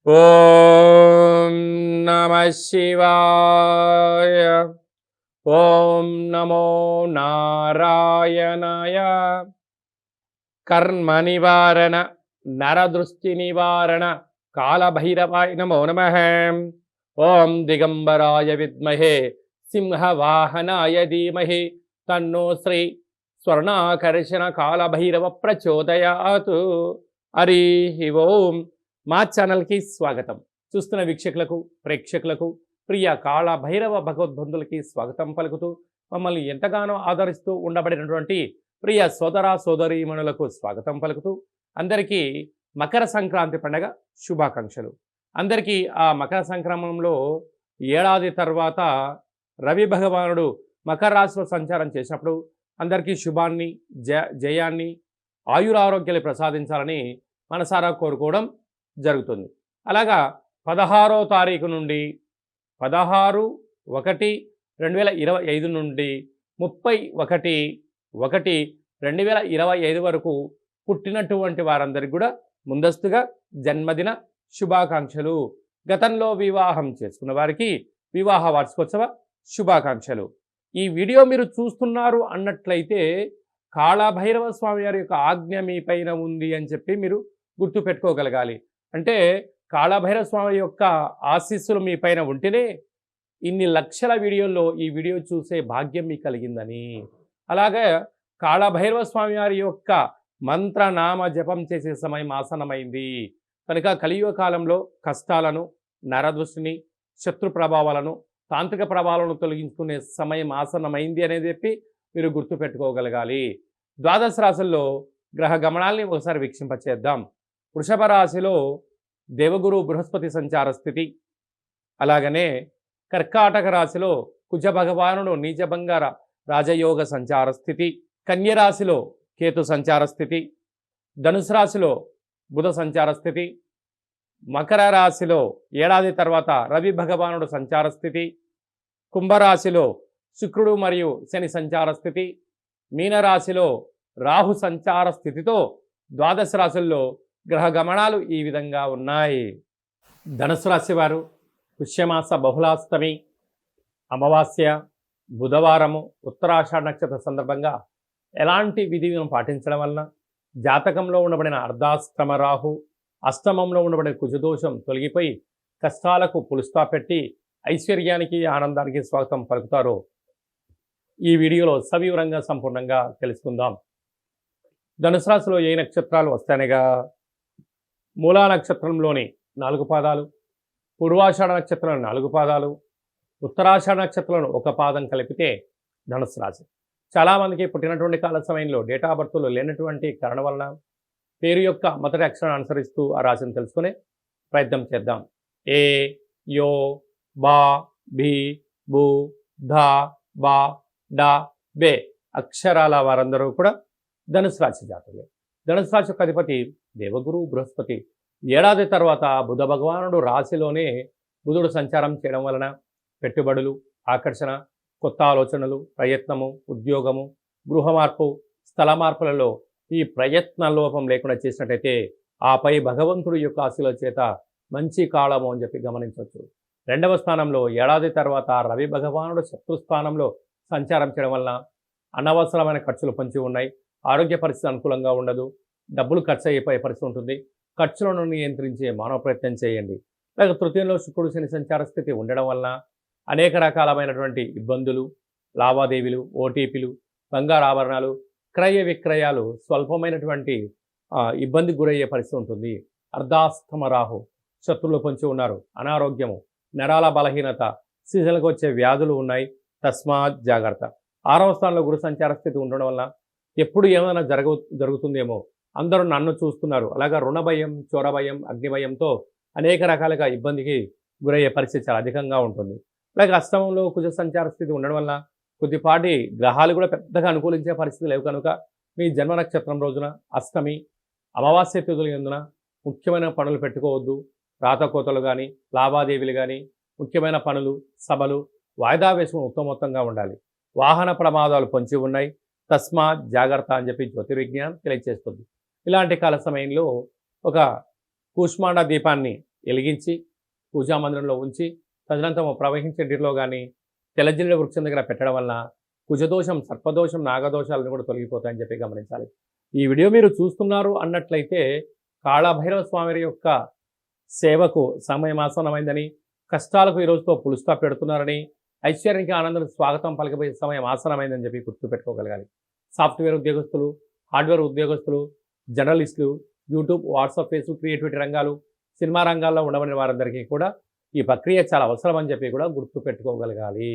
ఓం నమః శివాయ. ఓం నమో నారాయణాయ. కర్మ నివారణ నరదృష్టి నివారణ కాళభైరవాయ నమో నమః. ఓం దిగంబరాయ విద్మహే సింహవాహనాయ ధీమహి తన్నో శ్రీ స్వర్ణాకర్షణ కాళభైరవ ప్రచోదయాతు. హరి ఓం. మా ఛానల్కి స్వాగతం. చూస్తున్న వీక్షకులకు ప్రేక్షకులకు ప్రియ కాళభైరవ భగవద్బంధులకి స్వాగతం పలుకుతూ మమ్మల్ని ఎంతగానో ఆదరిస్తూ ఉండబడినటువంటి ప్రియ సోదర సోదరీమణులకు స్వాగతం పలుకుతూ అందరికీ మకర సంక్రాంతి పండగ శుభాకాంక్షలు. అందరికీ ఆ మకర సంక్రమణంలో ఏడాది తర్వాత రవి భగవానుడు మకర రాశిలో సంచారం చేసినప్పుడు అందరికీ శుభాన్ని జయాన్ని ఆయురారోగ్యాలు ప్రసాదించాలని మనసారా కోరుకోవడం జరుగుతుంది. అలాగా 16వ తారీఖు నుండి 16/1/2025 నుండి 31/1/2025 వరకు పుట్టినటువంటి వారందరికీ కూడా ముందస్తుగా జన్మదిన శుభాకాంక్షలు. గతంలో వివాహం చేసుకున్న వారికి వివాహ వార్షికోత్సవ శుభాకాంక్షలు. ఈ వీడియో మీరు చూస్తున్నారు అన్నట్లయితే కాళభైరవ స్వామి వారి యొక్క ఆజ్ఞ మీ పైన ఉంది అని చెప్పి మీరు గుర్తు పెట్టుకోగలగాలి. అంటే కాళభైరవ స్వామి యొక్క ఆశీస్సులు మీ పైన ఉంటేనే ఇన్ని లక్షల వీడియోల్లో ఈ వీడియో చూసే భాగ్యం మీకు కలిగిందని. అలాగే కాళభైరవ స్వామి వారి యొక్క మంత్రనామ జపం చేసే సమయం ఆసన్నమైంది కనుక కలియుగ కాలంలో కష్టాలను, నరదృష్టిని, శత్రు ప్రభావాలను, తాంత్రిక ప్రభావాలను తొలగించుకునే సమయం ఆసన్నమైంది అనేది చెప్పి మీరు గుర్తుపెట్టుకోగలగాలి. ద్వాదశ రాశుల్లో గ్రహ గమనాల్ని ఒకసారి వీక్షింపచేద్దాం. వృషభ రాశిలో దేవగురు బృహస్పతి సంచార స్థితి, అలాగనే కర్కాటక రాశిలో కుజ భగవానుడు నీచభంగ రాజయోగ సంచార స్థితి, కన్య రాశిలో కేతు సంచార స్థితి, ధనుసు రాశిలో బుధ సంచార స్థితి, మకర రాశిలో ఏడాది తర్వాత రవి భగవానుడు సంచార స్థితి, కుంభరాశిలో శుక్రుడు మరియు శని సంచార స్థితి, మీనరాశిలో రాహు సంచార స్థితితో ద్వాదశ రాశుల్లో గ్రహ గమనాలు ఈ విధంగా ఉన్నాయి. ధనుసు రాశి వారు పుష్యమాస బహుళాష్టమి అమావాస్య బుధవారము ఉత్తరాషాఢ నక్షత్ర సందర్భంగా ఎలాంటి విధిని పాటించడం వలన జాతకంలో ఉండబడిన అర్ధాష్టమ రాహు, అష్టమంలో ఉండబడిన కుజదోషం తొలగిపోయి కష్టాలకు పులుస్తా పెట్టి ఐశ్వర్యానికి ఆనందానికి స్వాగతం పలుకుతారో ఈ వీడియోలో సవివరంగా సంపూర్ణంగా తెలుసుకుందాం. ధనుసు రాశిలో ఏ నక్షత్రాలు వస్తాయనగా మూలా నక్షత్రంలోని 4 పాదాలు, పూర్వాషాఢ నక్షత్రంలో 4 పాదాలు, ఉత్తరాషాఢ నక్షత్రంలో 1 పాదం కలిపితే ధనుసు రాశి. చాలామందికి పుట్టినటువంటి కాల సమయంలో డేటా ఆఫ్ బర్త్లో లేనటువంటి కారణం వలన పేరు యొక్క మొదటి అక్షరాన్ని అనుసరిస్తూ ఆ రాశిని తెలుసుకునే ప్రయత్నం చేద్దాం. ఏ, యో, బా, భీ, బూ, ధా, బా, డా, బే అక్షరాల వారందరూ కూడా ధనుసు రాశి జాతకులే. ధనుసు రాశి యొక్క అధిపతి దేవగురు బృహస్పతి. ఏడాది తర్వాత బుధ భగవానుడు రాశిలోనే బుధుడు సంచారం చేయడం వలన పెట్టుబడులు, ఆకర్షణ, కొత్త ఆలోచనలు, ప్రయత్నము, ఉద్యోగము, గృహ మార్పు, స్థల మార్పులలో ఈ ప్రయత్న లోపం లేకుండా చేసినట్టయితే ఆపై భగవంతుడి యొక్క ఆశీల చేత మంచి కాలము అని చెప్పి గమనించవచ్చు. 2వ స్థానంలో ఏడాది తర్వాత రవి భగవానుడు శత్రుస్థానంలో సంచారం చేయడం వలన అనవసరమైన ఖర్చులు పొంచి ఉన్నాయి. ఆరోగ్య పరిస్థితి అనుకూలంగా ఉండదు. డబ్బులు ఖర్చు అయిపోయే పరిస్థితి ఉంటుంది. ఖర్చులను నియంత్రించే మానవ ప్రయత్నం చేయండి. అలాగే తృతీయంలో శుక్రుడు శని సంచార స్థితి ఉండడం వలన అనేక రకాలమైనటువంటి ఇబ్బందులు, లావాదేవీలు, ఓటీపీలు, బంగారు ఆభరణాలు, క్రయ విక్రయాలు స్వల్పమైనటువంటి ఇబ్బందికి గురయ్యే పరిస్థితి ఉంటుంది. అర్ధాస్తమ రాహు శత్రువులు పొంచి ఉన్నారు. అనారోగ్యము, నరాల బలహీనత, సీజన్లకు వచ్చే వ్యాధులు ఉన్నాయి. తస్మాత్ జాగ్రత్త. 6వ స్థానంలో గురు సంచార స్థితి ఉండడం వలన ఎప్పుడు ఏమైనా జరుగుతుందేమో, అందరూ నన్ను చూస్తున్నారు, అలాగా రుణ భయం, చోర భయం, అగ్ని భయంతో అనేక రకాలుగా ఇబ్బందికి గురయ్యే పరిస్థితి చాలా అధికంగా ఉంటుంది. అలాగే అష్టమంలో కుజ సంచార స్థితి ఉండడం వల్ల కొద్దిపాటి గ్రహాలు కూడా పెద్దగా అనుకూలించే పరిస్థితి లేవు కనుక మీ జన్మ నక్షత్రం రోజున అష్టమి అమావాస్య తిథులు ఎందున ముఖ్యమైన పనులు పెట్టుకోవద్దు. రాతకోతలు కానీ, లావాదేవీలు కానీ, ముఖ్యమైన పనులు, సభలు వాయిదా వేసుకుని ఉత్తమోత్తంగా ఉండాలి. వాహన ప్రమాదాలు పొంచి ఉన్నాయి. తస్మాత్ జాగ్రత్త అని చెప్పి జ్యోతిర్విజ్ఞానం తెలియజేస్తుంది. ఇలాంటి కాల సమయంలో ఒక కూష్మాండ దీపాన్ని వెలిగించి పూజా మందిరంలో ఉంచి తదనంతరం ప్రవహించే నీటిలో కానీ తెల్లజిల్లి వృక్షం దగ్గర పెట్టడం వలన కుజదోషం, సర్పదోషం, నాగదోషాలను కూడా తొలగిపోతాయని చెప్పి గమనించాలి. ఈ వీడియో మీరు చూస్తున్నారు అన్నట్లయితే కాళభైరవ స్వామి యొక్క సేవకు సమయం ఆసన్నమైందని, కష్టాలకు ఈ రోజుతో పులుస్తా పెడుతున్నారని, ఐశ్వర్యానికి ఆనందానికి స్వాగతం పలకబోయే సమయం ఆసన్నమైందని చెప్పి గుర్తుపెట్టుకోగలగాలి. సాఫ్ట్వేర్ ఉద్యోగస్తులు, హార్డ్వేర్ ఉద్యోగస్తులు, జర్నలిస్టులు, యూట్యూబ్, వాట్సాప్, ఫేస్బుక్, క్రియేటివిటీ రంగాలు, సినిమా రంగాల్లో ఉండబడిన వారందరికీ కూడా ఈ ప్రక్రియ చాలా అవసరం అని చెప్పి కూడా గుర్తుపెట్టుకోగలగాలి.